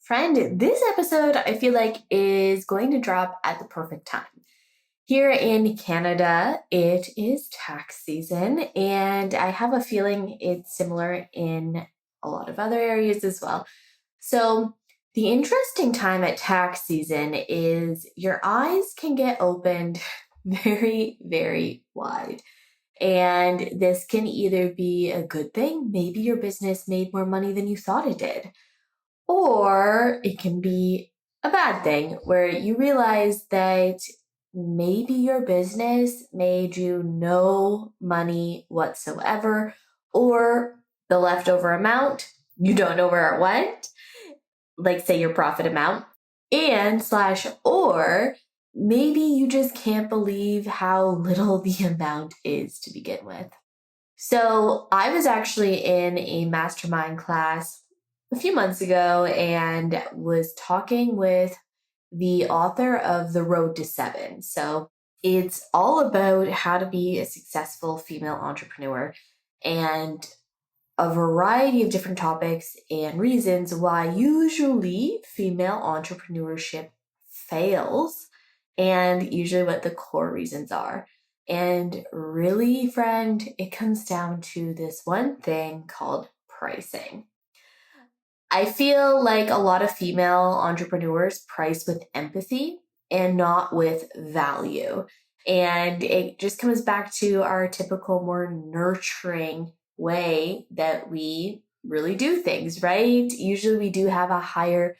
Friend, this episode I feel like is going to drop at the perfect time. Here in Canada, it is tax season, and I have a feeling it's similar in a lot of other areas as well. So, the interesting time at tax season is your eyes can get opened very, very wide. And this can either be a good thing, maybe your business made more money than you thought it did, or it can be a bad thing where you realize that maybe your business made you no money whatsoever, or the leftover amount, you don't know where it went, like say your profit amount, or maybe you just can't believe how little the amount is to begin with. So I was actually in a mastermind class a few months ago and was talking with the author of The Road to Seven. So it's all about how to be a successful female entrepreneur and a variety of different topics and reasons why usually female entrepreneurship fails and usually what the core reasons are. And really, friend, it comes down to this one thing called pricing. I feel like a lot of female entrepreneurs price with empathy and not with value. And it just comes back to our typical, more nurturing way that we really do things, right? Usually we do have a higher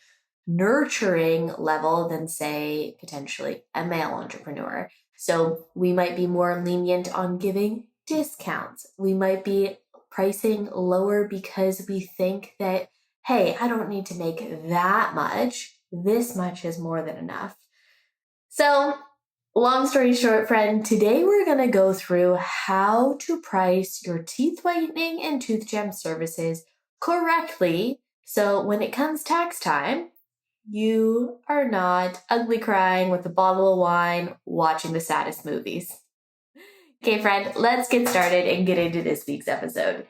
nurturing level than, say, potentially a male entrepreneur. So we might be more lenient on giving discounts. We might be pricing lower because we think that, hey, I don't need to make that much. This much is more than enough. So, long story short, friend, today we're going to go through how to price your teeth whitening and tooth gem services correctly. So when it comes tax time, you are not ugly crying with a bottle of wine watching the saddest movies. Okay, friend, let's get started and get into this week's episode.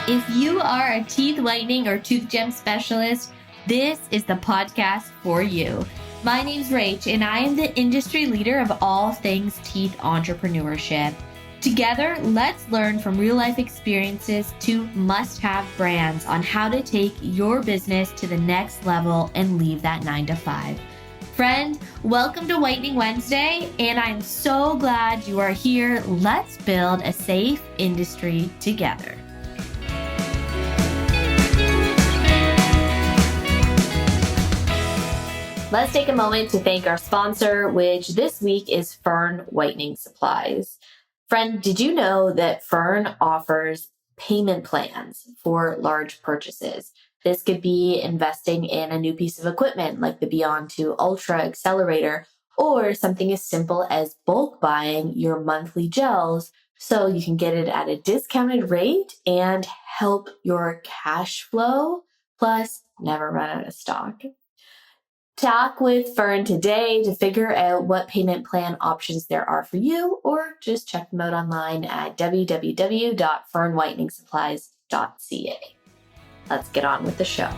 If you are a teeth whitening or tooth gem specialist, this is the podcast for you. My name's Rach, and I am the industry leader of all things teeth entrepreneurship. Together, let's learn from real-life experiences to must-have brands on how to take your business to the next level and leave that 9-to-5. Friend, welcome to Whitening Wednesday, and I'm so glad you are here. Let's build a safe industry together. Let's take a moment to thank our sponsor, which this week is Fern Whitening Supplies. Friend, did you know that Fern offers payment plans for large purchases? This could be investing in a new piece of equipment like the Beyond 2 Ultra Accelerator, or something as simple as bulk buying your monthly gels so you can get it at a discounted rate and help your cash flow, plus never run out of stock. Talk with Fern today to figure out what payment plan options there are for you, or just check them out online at www.fernwhiteningsupplies.ca. Let's get on with the show.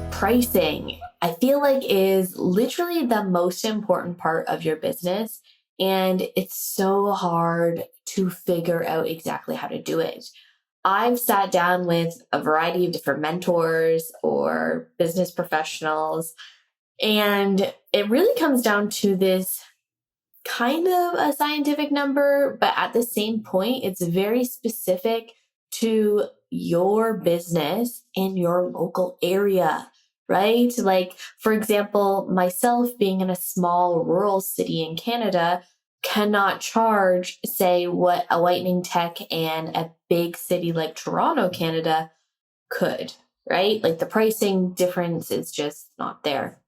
Pricing, I feel like, is literally the most important part of your business. And it's so hard to figure out exactly how to do it. I've sat down with a variety of different mentors or business professionals, and it really comes down to this kind of a scientific number, but at the same point, it's very specific to your business and your local area. Right? Like, for example, myself being in a small rural city in Canada cannot charge, say, what a whitening tech in a big city like Toronto, Canada could, right? Like the pricing difference is just not there.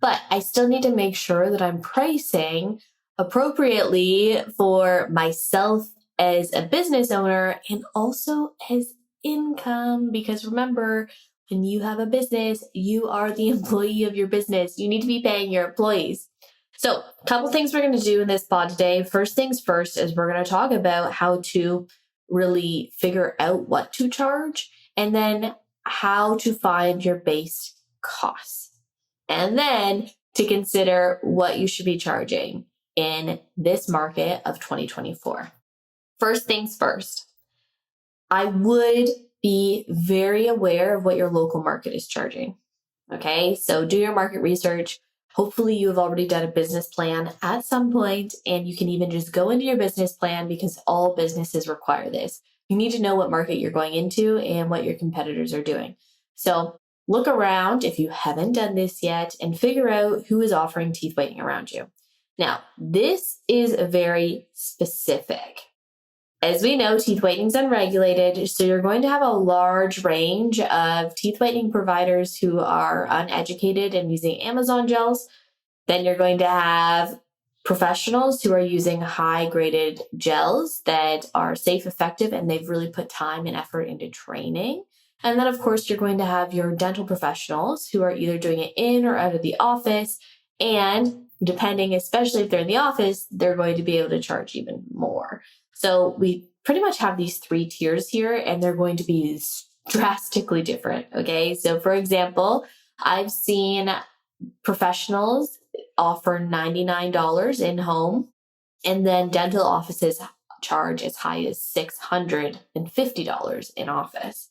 But I still need to make sure that I'm pricing appropriately for myself as a business owner and also as income, because remember, When you have a business, you are the employee of your business. You need to be paying your employees. So a couple things we're going to do in this pod today. First things first is we're going to talk about how to really figure out what to charge, and then how to find your base costs. And then to consider what you should be charging in this market of 2024. First things first, I would be very aware of what your local market is charging. Okay, so do your market research. Hopefully you have already done a business plan at some point, and you can even just go into your business plan because all businesses require this. You need to know what market you're going into and what your competitors are doing. So look around if you haven't done this yet and figure out who is offering teeth whitening around you. Now, this is very specific. As we know, teeth whitening is unregulated, so you're going to have a large range of teeth whitening providers who are uneducated and using Amazon gels. Then you're going to have professionals who are using high-graded gels that are safe, effective, and they've really put time and effort into training. And then, of course, you're going to have your dental professionals who are either doing it in or out of the office. And depending, especially if they're in the office, they're going to be able to charge even more. So we pretty much have these three tiers here, and they're going to be drastically different. Okay. So for example, I've seen professionals offer $99 in home, and then dental offices charge as high as $650 in office.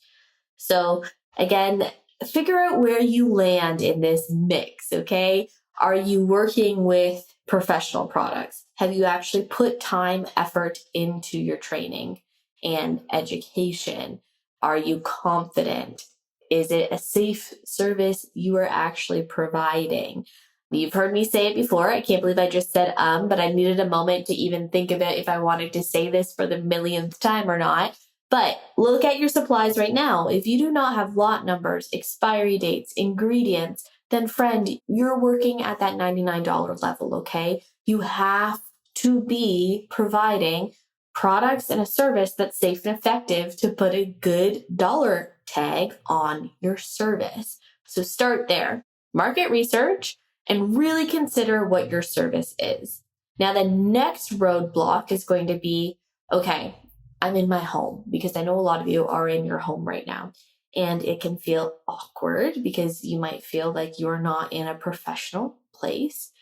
So again, figure out where you land in this mix. Okay. Are you working with professional products? Have you actually put time, effort into your training and education? Are you confident? Is it a safe service you are actually providing? You've heard me say it before. I can't believe I just said but I needed a moment to even think about if I wanted to say this for the millionth time or not. But look at your supplies right now. If you do not have lot numbers, expiry dates, ingredients, then friend, you're working at that $99 level, okay? You have to be providing products and a service that's safe and effective to put a good dollar tag on your service. So start there. Market research and really consider what your service is. Now, the next roadblock is going to be, okay, I'm in my home, because I know a lot of you are in your home right now. And it can feel awkward because you might feel like you're not in a professional place.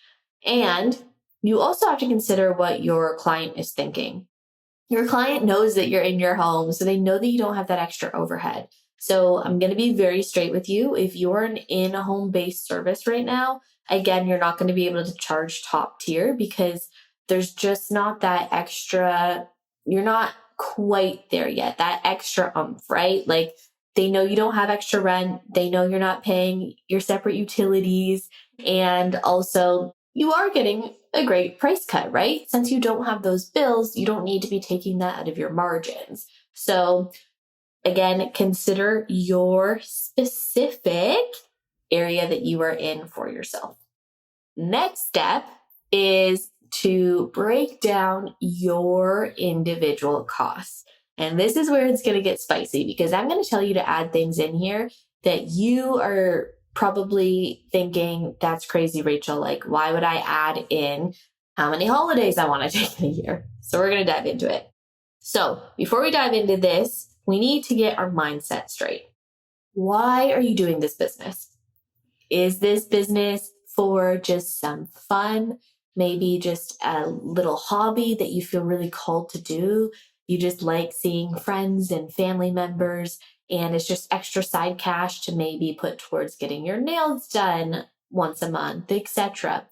And you also have to consider what your client is thinking. Your client knows that you're in your home, so they know that you don't have that extra overhead. So I'm going to be very straight with you. If you're an in-home based service right now, again, you're not going to be able to charge top tier because there's just not that extra, you're not quite there yet, that extra oomph, right? Like, they know you don't have extra rent. They know you're not paying your separate utilities. And also, you are getting a great price cut, right? Since you don't have those bills, you don't need to be taking that out of your margins. So again, consider your specific area that you are in for yourself. Next step is to break down your individual costs. And this is where it's going to get spicy, because I'm going to tell you to add things in here that you are probably thinking, that's crazy, Rachel. Like, why would I add in how many holidays I want to take in a year? So we're going to dive into it. So before we dive into this, we need to get our mindset straight. Why are you doing this business? Is this business for just some fun? Maybe just a little hobby that you feel really called to do? You just like seeing friends and family members, and it's just extra side cash to maybe put towards getting your nails done once a month, etc.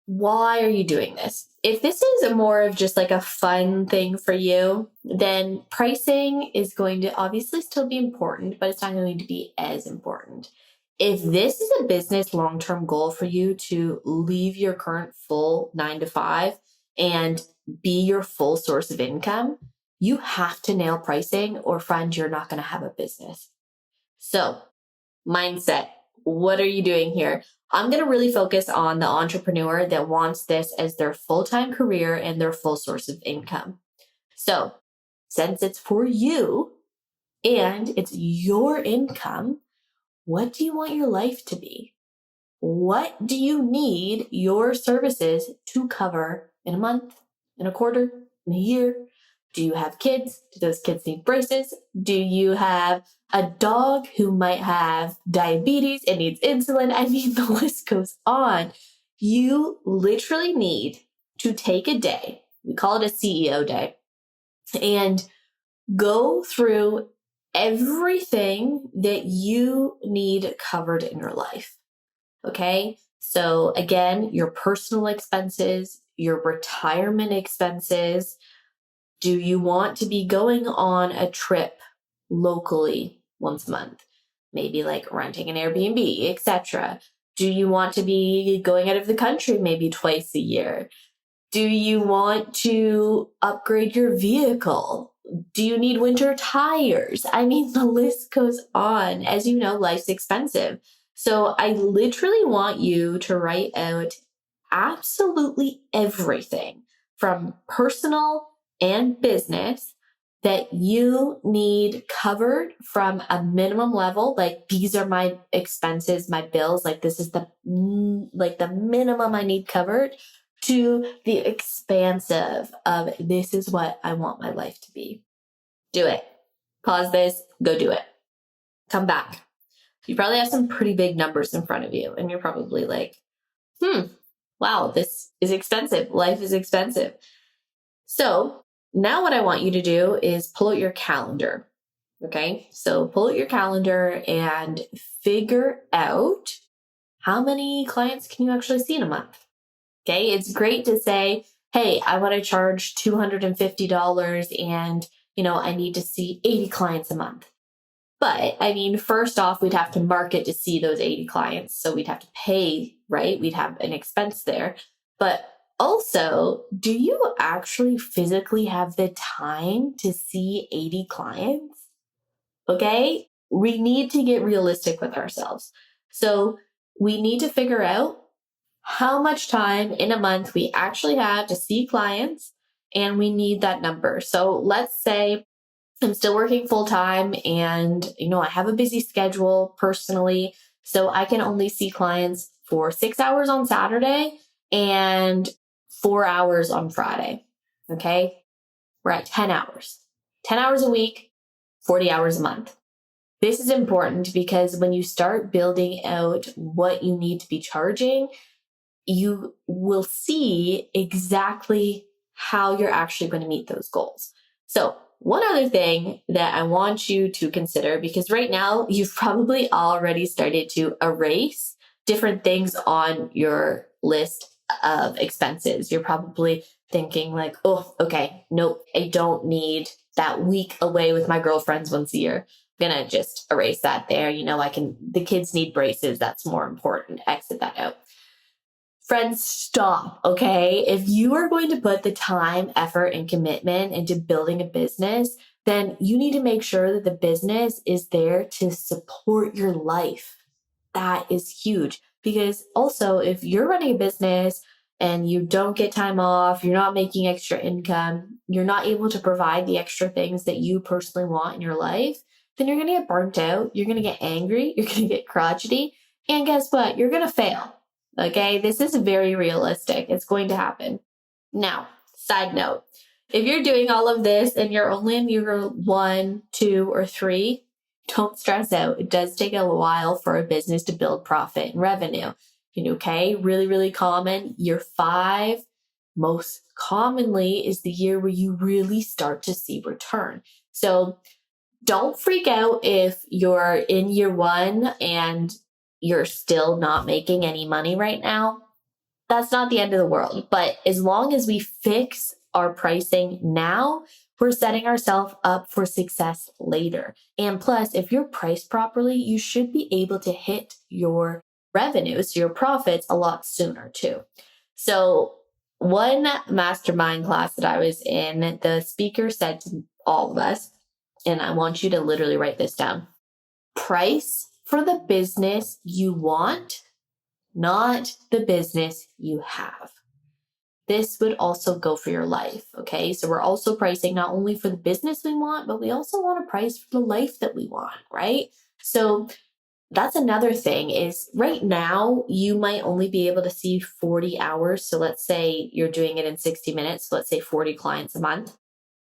Why are you doing this? If this is more of just like a fun thing for you, then pricing is going to obviously still be important, but it's not going to be as important. If this is a business long-term goal for you to leave your current full 9 to 5 and be your full source of income, you have to nail pricing, or friend, you're not going to have a business. So mindset, what are you doing here? I'm going to really focus on the entrepreneur that wants this as their full-time career and their full source of income. So since it's for you and it's your income, what do you want your life to be? What do you need your services to cover in a month, in a quarter, in a year? Do you have kids? Do those kids need braces? Do you have a dog who might have diabetes and needs insulin? I mean, the list goes on. You literally need to take a day, we call it a CEO day, and go through everything that you need covered in your life. Okay. So again, your personal expenses, your retirement expenses. Do you want to be going on a trip locally once a month? Maybe like renting an Airbnb, etc. Do you want to be going out of the country maybe twice a year? Do you want to upgrade your vehicle? Do you need winter tires? I mean, the list goes on. As you know, life's expensive. So I literally want you to write out absolutely everything from personal and business that you need covered from a minimum level. Like, these are my expenses, my bills. Like, this is the minimum I need covered, to the expansive of this is what I want my life to be. Do it. Pause this, go do it. Come back. You probably have some pretty big numbers in front of you, and you're probably like, wow, this is expensive. Life is expensive. So now what I want you to do is pull out your calendar. Okay. So pull out your calendar and figure out how many clients can you actually see in a month. Okay. It's great to say, hey, I want to charge $250 and, I need to see 80 clients a month. But I mean, first off, we'd have to market to see those 80 clients. So we'd have to pay, right? We'd have an expense there. But also, do you actually physically have the time to see 80 clients? Okay. We need to get realistic with ourselves. So we need to figure out how much time in a month we actually have to see clients, and we need that number. So let's say I'm still working full time and, I have a busy schedule personally. So I can only see clients for 6 hours on Saturday and 4 hours on Friday. Okay. We're at 10 hours, 10 hours a week, 40 hours a month. This is important because when you start building out what you need to be charging, you will see exactly how you're actually going to meet those goals. So one other thing that I want you to consider, because right now you've probably already started to erase different things on your list of expenses. You're probably thinking like, oh, okay, nope, I don't need that week away with my girlfriends once a year. I'm going to just erase that there. The kids need braces. That's more important. Exit that out. Friends, stop, okay? If you are going to put the time, effort, and commitment into building a business, then you need to make sure that the business is there to support your life. That is huge. Because also, if you're running a business and you don't get time off, you're not making extra income, you're not able to provide the extra things that you personally want in your life, then you're going to get burnt out, you're going to get angry, you're going to get crotchety, and guess what? You're going to fail. Okay, this is very realistic. It's going to happen. Now, side note, if you're doing all of this and you're only in year 1, 2, or 3, don't stress out. It does take a while for a business to build profit and revenue. Okay, really, really common. Year 5, most commonly, is the year where you really start to see return. So don't freak out if you're in year 1 and you're still not making any money right now. That's not the end of the world. But as long as we fix our pricing now, we're setting ourselves up for success later. And plus, if you're priced properly, you should be able to hit your revenues, your profits a lot sooner too. So one mastermind class that I was in, the speaker said to all of us, and I want you to literally write this down: price for the business you want, not the business you have. This would also go for your life, okay? So we're also pricing not only for the business we want, but we also want to price for the life that we want, right? So that's another thing is right now you might only be able to see 40 hours. So let's say you're doing it in 60 minutes. So let's say 40 clients a month.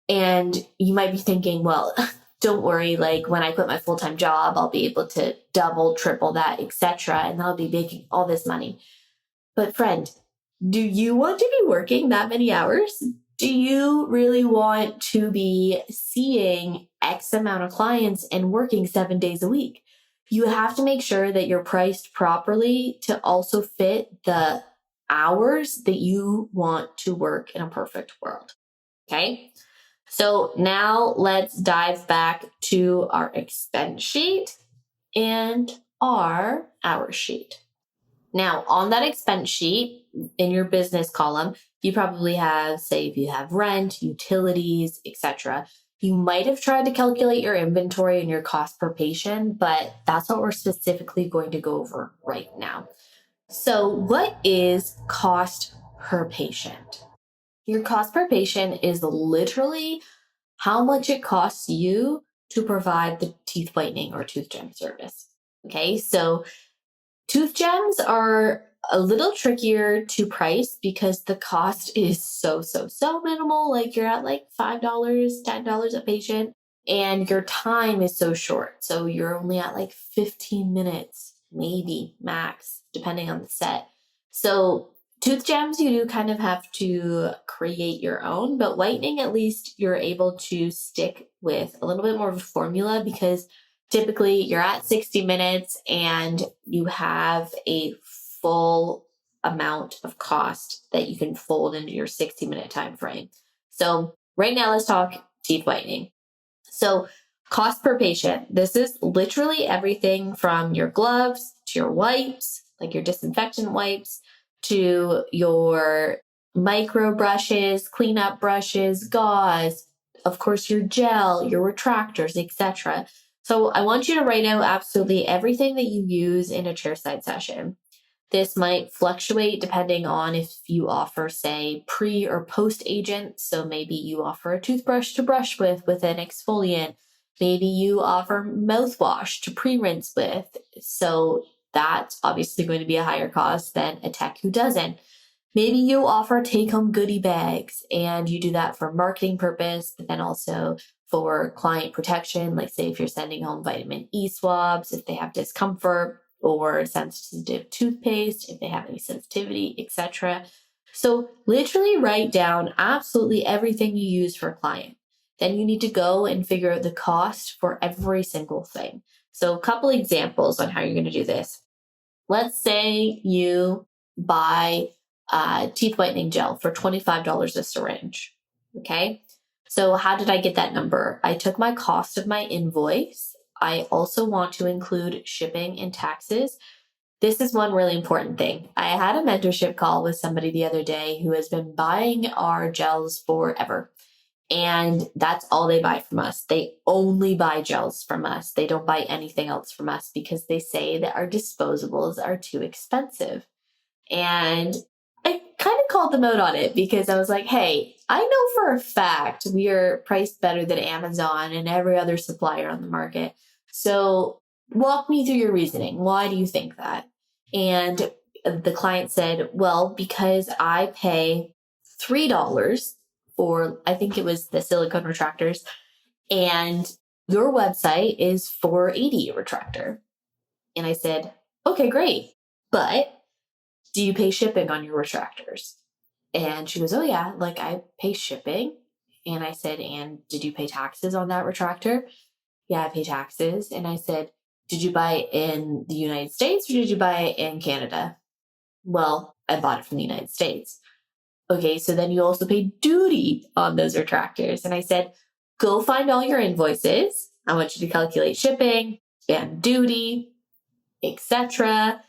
And you might be thinking, well, don't worry, like when I quit my full-time job, I'll be able to double, triple that, etc. And I'll be making all this money. But friend, do you want to be working that many hours? Do you really want to be seeing X amount of clients and working 7 days a week? You have to make sure that you're priced properly to also fit the hours that you want to work in a perfect world. Okay. So now let's dive back to our expense sheet and our hour sheet. Now, on that expense sheet in your business column, you probably have, say, if you have rent, utilities, etc. You might have tried to calculate your inventory and your cost per patient, but that's what we're specifically going to go over right now. So, what is cost per patient? Your cost per patient is literally how much it costs you to provide the teeth whitening or tooth gem service. Okay, so tooth gems are a little trickier to price because the cost is so minimal. Like you're at like $5, $10 a patient, and your time is so short. So you're only at like 15 minutes, maybe max, depending on the set. So tooth gems, you do kind of have to create your own, but whitening, at least you're able to stick with a little bit more of a formula because typically you're at 60 minutes and you have a full amount of cost that you can fold into your 60-minute time frame. So right now, let's talk teeth whitening. So cost per patient, this is literally everything from your gloves to your wipes, like your disinfectant wipes, to your micro brushes, cleanup brushes, gauze, of course, your gel, your retractors, etc. So I want you to write out absolutely everything that you use in a chairside session. This might fluctuate depending on if you offer, say, pre or post agent. So maybe you offer a toothbrush to brush with an exfoliant. Maybe you offer mouthwash to pre-rinse with. So that's obviously going to be a higher cost than a tech who doesn't. Maybe you offer take-home goodie bags and you do that for marketing purpose, but then also for client protection. Like say if you're sending home vitamin E swabs, if they have discomfort, or sensitive toothpaste, if they have any sensitivity, etc. So literally write down absolutely everything you use for a client. Then you need to go and figure out the cost for every single thing. So a couple examples on how you're going to do this. Let's say you buy teeth whitening gel for $25 a syringe. Okay. So how did I get that number? I took my cost of my invoice. I also want to include shipping and taxes. This is one really important thing. I had a mentorship call with somebody the other day who has been buying our gels forever. And that's all they buy from us. They only buy gels from us. They don't buy anything else from us because they say that our disposables are too expensive. And I kind of called them out on it because I was like, hey, I know for a fact we are priced better than Amazon and every other supplier on the market. So walk me through your reasoning. Why do you think that? And the client said, well, because I pay $3 for, I think it was the silicone retractors, and your website is $4.80 a retractor. And I said, okay, great. But do you pay shipping on your retractors? And she goes, oh yeah, like I pay shipping. And I said, and did you pay taxes on that retractor? Yeah, I pay taxes. And I said, did you buy it in the United States or did you buy it in Canada? Well, I bought it from the United States. Okay, so then you also pay duty on those retractors. And I said, go find all your invoices. I want you to calculate shipping and duty, etc.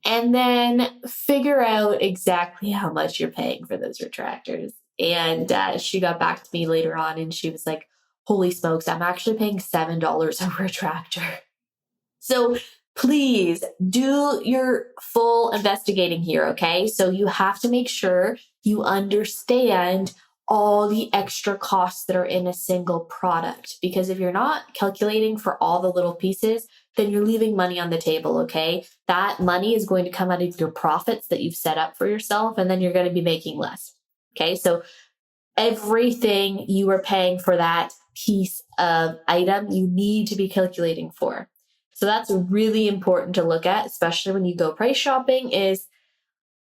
And then figure out exactly how much you're paying for those retractors. And she got back to me later on and she was like, holy smokes, I'm actually paying $7 a retractor. So please do your full investigating here, okay? So you have to make sure you understand all the extra costs that are in a single product. Because if you're not calculating for all the little pieces, then you're leaving money on the table, okay? That money is going to come out of your profits that you've set up for yourself, and then you're going to be making less. Okay, so everything you are paying for that piece of item, you need to be calculating for. So that's really important to look at, especially when you go price shopping, is,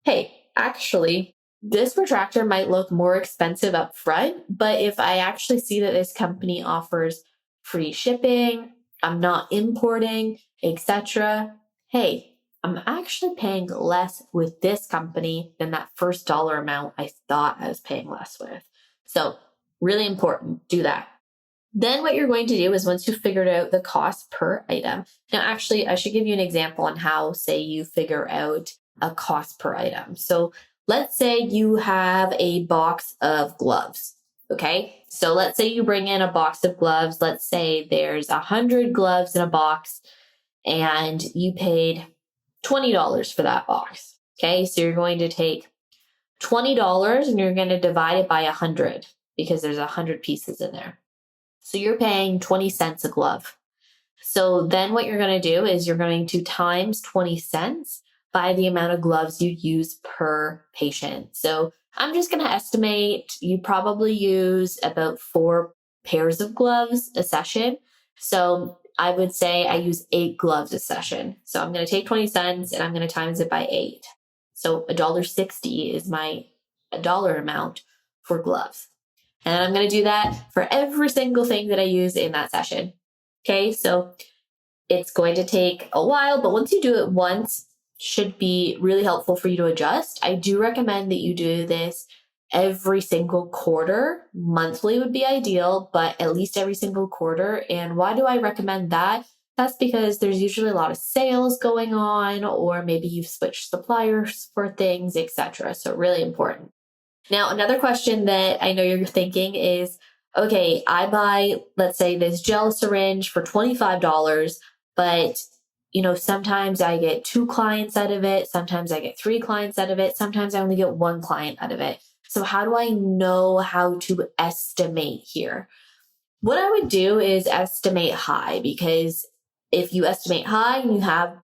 hey, actually, this protractor might look more expensive up front, but if I actually see that this company offers free shipping, I'm not importing, etc., hey, I'm actually paying less with this company than that first dollar amount I thought I was paying less with. So really important, do that. Then what you're going to do is, once you've figured out the cost per item. Now, actually, I should give you an example on how, say, you figure out a cost per item. So let's say you have a box of gloves. Okay. So let's say you bring in a box of gloves. Let's say there's 100 gloves in a box and you paid $20 for that box. Okay. So you're going to take $20 and you're going to divide it by 100 because there's 100 pieces in there. So you're paying 20 cents a glove. So then what you're going to do is you're going to times 20 cents by the amount of gloves you use per patient. So I'm just going to estimate you probably use about 4 pairs of gloves a session. So I would say I use 8 gloves a session. So I'm going to take 20 cents and I'm going to times it by 8. So $1.60 is my dollar amount for gloves. And I'm going to do that for every single thing that I use in that session. Okay, so it's going to take a while, but once you do it once, should be really helpful for you to adjust. I do recommend that you do this every single quarter. Monthly would be ideal, but at least every single quarter. And why do I recommend that? That's because there's usually a lot of sales going on, or maybe you've switched suppliers for things, etc. So really important. Now, another question that I know you're thinking is, okay, I buy, let's say, this gel syringe for $25, but sometimes I get 2 clients out of it. Sometimes I get 3 clients out of it. Sometimes I only get 1 client out of it. So how do I know how to estimate here? What I would do is estimate high, because if you estimate high and you have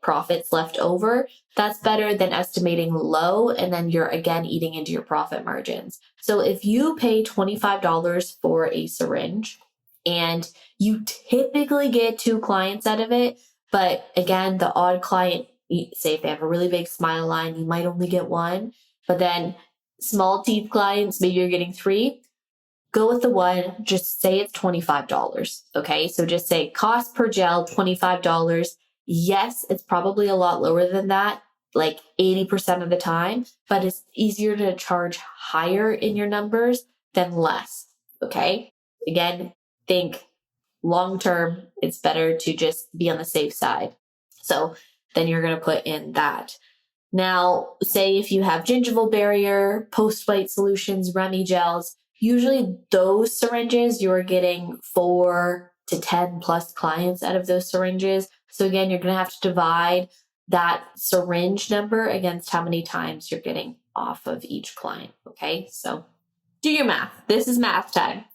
profits left over, that's better than estimating low and then you're again eating into your profit margins. So if you pay $25 for a syringe and you typically get 2 clients out of it, but again, the odd client, say if they have a really big smile line, you might only get 1, but then small teeth clients, maybe you're getting 3. Go with the 1, just say it's $25. Okay. So just say cost per gel, $25. Yes, it's probably a lot lower than that, like 80% of the time, but it's easier to charge higher in your numbers than less. Okay. Again, think long term, it's better to just be on the safe side. So then you're going to put in that. Now, say if you have gingival barrier, post-white solutions, Remy gels, usually those syringes, you're getting 4 to 10 plus clients out of those syringes. So again, you're going to have to divide that syringe number against how many times you're getting off of each client. Okay, so do your math. This is math time.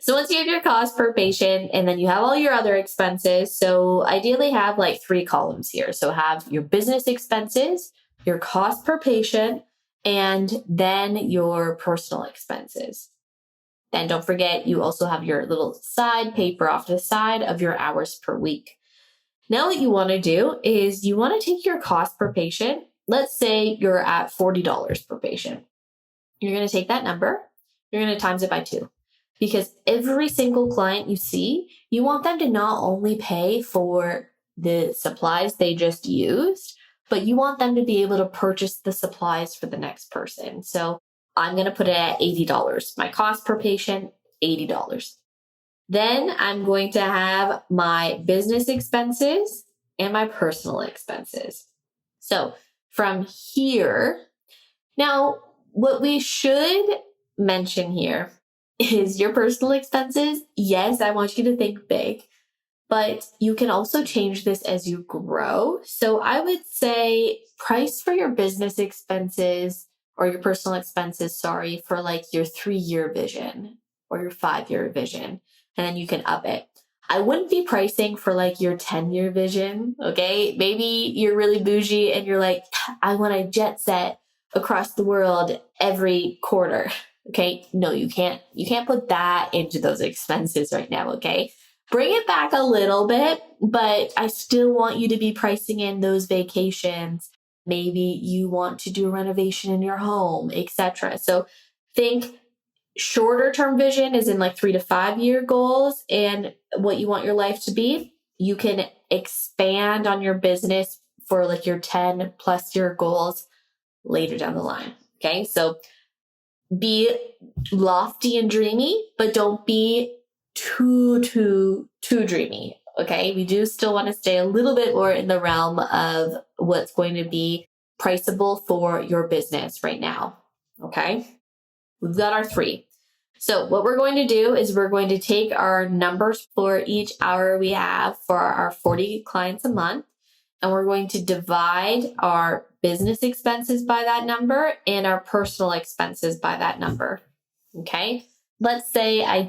So once you have your cost per patient and then you have all your other expenses, so ideally have 3 columns here. So have your business expenses, your cost per patient, and then your personal expenses. Then don't forget, you also have your little side paper off to the side of your hours per week. Now what you want to do is you want to take your cost per patient. Let's say you're at $40 per patient. You're going to take that number, you're going to times it by 2. Because every single client you see, you want them to not only pay for the supplies they just used, but you want them to be able to purchase the supplies for the next person. So I'm going to put it at $80. My cost per patient, $80. Then I'm going to have my business expenses and my personal expenses. So from here, now what we should mention here is your personal expenses. Yes, I want you to think big, but you can also change this as you grow. So I would say price for your business expenses or your personal expenses, sorry, for like your 3-year vision or your 5-year vision, and then you can up it. I wouldn't be pricing for like your 10-year vision, okay? Maybe you're really bougie and you're like, I want to jet set across the world every quarter, okay? No, you can't. You can't put that into those expenses right now, okay? Bring it back a little bit, but I still want you to be pricing in those vacations. Maybe you want to do a renovation in your home, etc. So think shorter term vision is in like 3 to 5 year goals and what you want your life to be. You can expand on your business for like your 10 plus year goals later down the line. Okay. So be lofty and dreamy, but don't be too dreamy. Okay. We do still want to stay a little bit more in the realm of what's going to be priceable for your business right now. Okay. We've got our 3. So what we're going to do is we're going to take our numbers for each hour we have for our 40 clients a month, and we're going to divide our business expenses by that number and our personal expenses by that number. Okay. Let's say I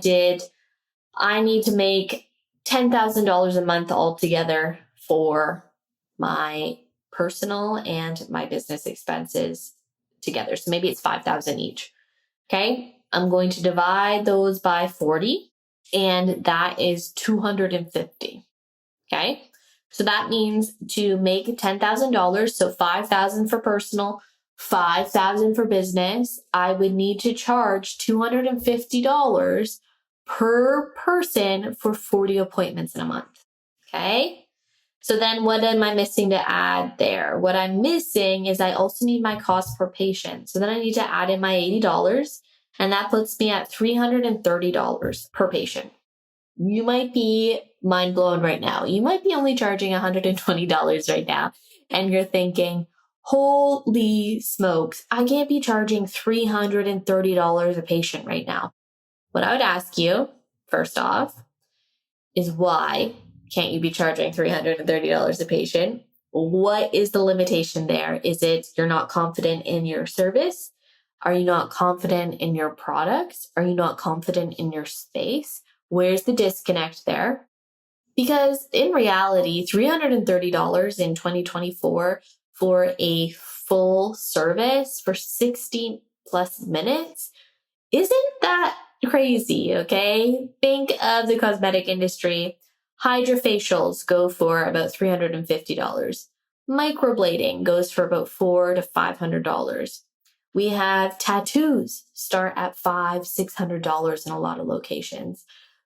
need to make $10,000 a month altogether for my personal and my business expenses together. So maybe it's 5,000 each. Okay. I'm going to divide those by 40, and that is 250. Okay. So that means to make $10,000, so 5,000 for personal, 5,000 for business, I would need to charge $250 per person for 40 appointments in a month. Okay. So then what am I missing to add there? What I'm missing is I also need my cost per patient. So then I need to add in my $80, and that puts me at $330 per patient. You might be mind blown right now. You might be only charging $120 right now, and you're thinking, holy smokes, I can't be charging $330 a patient right now. What I would ask you, first off, is why can't you be charging $330 a patient? What is the limitation there? Is it you're not confident in your service? Are you not confident in your products? Are you not confident in your space? Where's the disconnect there? Because in reality, $330 in 2024 for a full service for 60 plus minutes isn't that crazy, okay? Think of the cosmetic industry. Hydrofacials go for about $350. Microblading goes for about $400 to $500. We have tattoos start at $500-$600 in a lot of locations.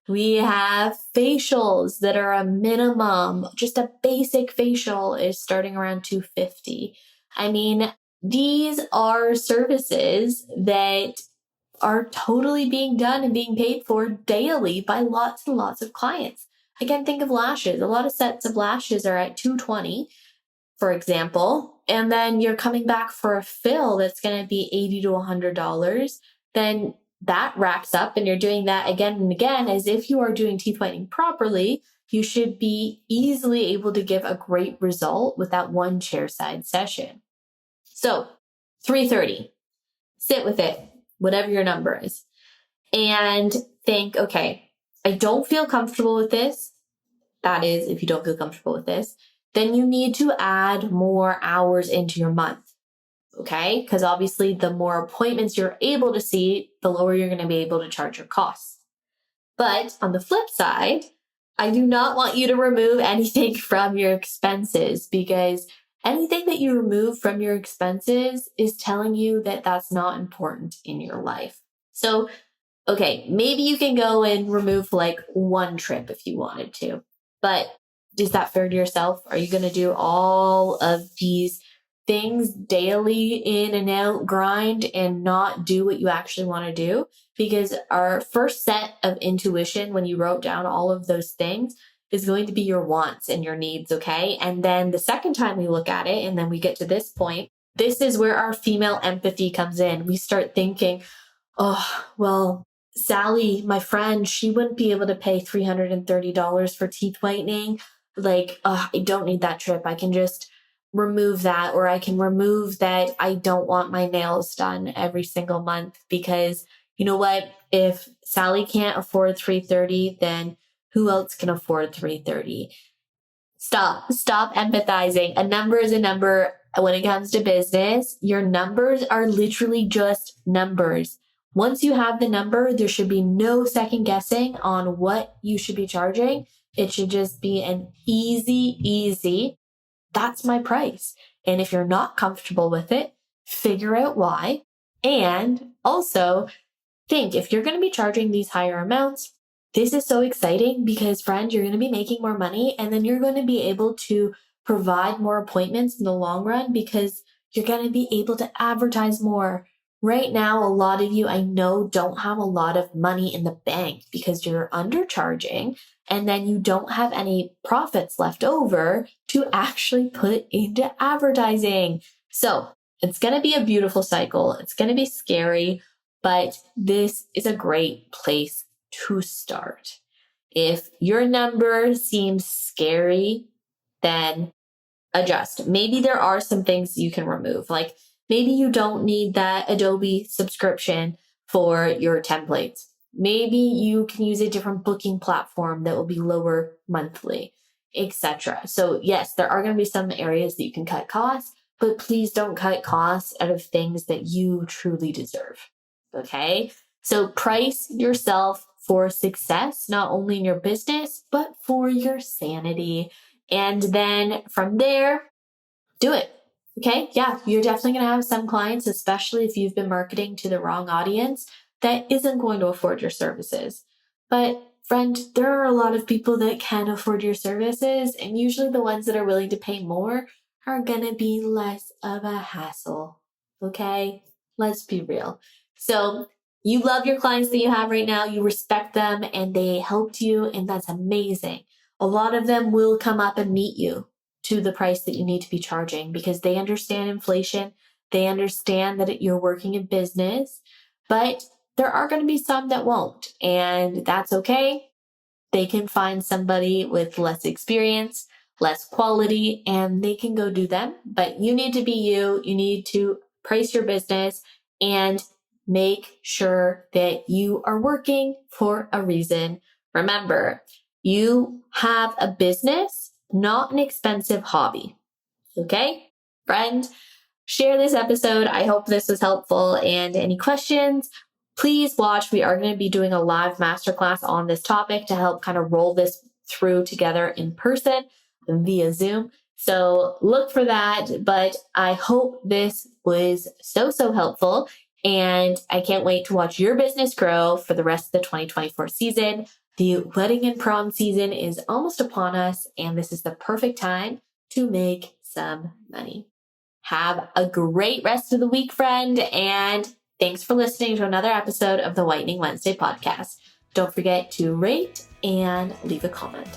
We have facials that are a minimum, just a basic facial is starting around $250. I mean, these are services that are totally being done and being paid for daily by lots and lots of clients. Again, think of lashes. A lot of sets of lashes are at $220, for example, and then you're coming back for a fill that's going to be $80 to $100. Then that racks up, and you're doing that again and again. As if you are doing teeth whitening properly, you should be easily able to give a great result with that one chairside session. So $330, sit with it, whatever your number is, and think, okay, I don't feel comfortable with this. That is, if you don't feel comfortable with this, then you need to add more hours into your month. Okay. Because obviously the more appointments you're able to see, the lower you're going to be able to charge your costs. But on the flip side, I do not want you to remove anything from your expenses, because anything that you remove from your expenses is telling you that that's not important in your life. So, okay, maybe you can go and remove like one trip if you wanted to, but is that fair to yourself? Are you going to do all of these things daily, in and out, grind, and not do what you actually want to do? Because our first set of intuition, when you wrote down all of those things, is going to be your wants and your needs, okay? And then the second time we look at it, and then we get to this point, this is where our female empathy comes in. We start thinking, oh, well, Sally, my friend, she wouldn't be able to pay $330 for teeth whitening. Like, I don't need that trip. I can just remove that, or I can remove that I don't want my nails done every single month, because you know what? If Sally can't afford $330, then who else can afford $330? Stop empathizing. A number is a number. When it comes to business, your numbers are literally just numbers. Once you have the number, there should be no second guessing on what you should be charging. It should just be an easy, that's my price. And if you're not comfortable with it, figure out why. And also think, if you're going to be charging these higher amounts, this is so exciting because, friend, you're going to be making more money, and then you're going to be able to provide more appointments in the long run because you're going to be able to advertise more. Right now, a lot of you I know don't have a lot of money in the bank because you're undercharging, and then you don't have any profits left over to actually put into advertising. So it's going to be a beautiful cycle. It's going to be scary, but this is a great place to start. If your number seems scary, then adjust. Maybe there are some things you can remove. Like maybe you don't need that Adobe subscription for your templates. Maybe you can use a different booking platform that will be lower monthly, etc. So yes, there are going to be some areas that you can cut costs, but please don't cut costs out of things that you truly deserve. Okay? So price yourself for success, not only in your business, but for your sanity. And then from there, do it. Okay. Yeah. You're definitely going to have some clients, especially if you've been marketing to the wrong audience, that isn't going to afford your services. But friend, there are a lot of people that can afford your services, and usually the ones that are willing to pay more are going to be less of a hassle. Okay. Let's be real. So you love your clients that you have right now. You respect them and they helped you, and that's amazing. A lot of them will come up and meet you to the price that you need to be charging because they understand inflation. They understand that you're working in business, but there are going to be some that won't, and that's okay. They can find somebody with less experience, less quality, and they can go do them. But you need to be you. You need to price your business and make sure that you are working for a reason. Remember, you have a business, not an expensive hobby. Okay, friend? Share this episode. I hope this was helpful. And any questions, please watch. We are going to be doing a live masterclass on this topic to help kind of roll this through together in person via Zoom. So look for that. But I hope this was so helpful. And I can't wait to watch your business grow for the rest of the 2024 season. The wedding and prom season is almost upon us, and this is the perfect time to make some money. Have a great rest of the week, friend, and thanks for listening to another episode of the Whitening Wednesday podcast. Don't forget to rate and leave a comment.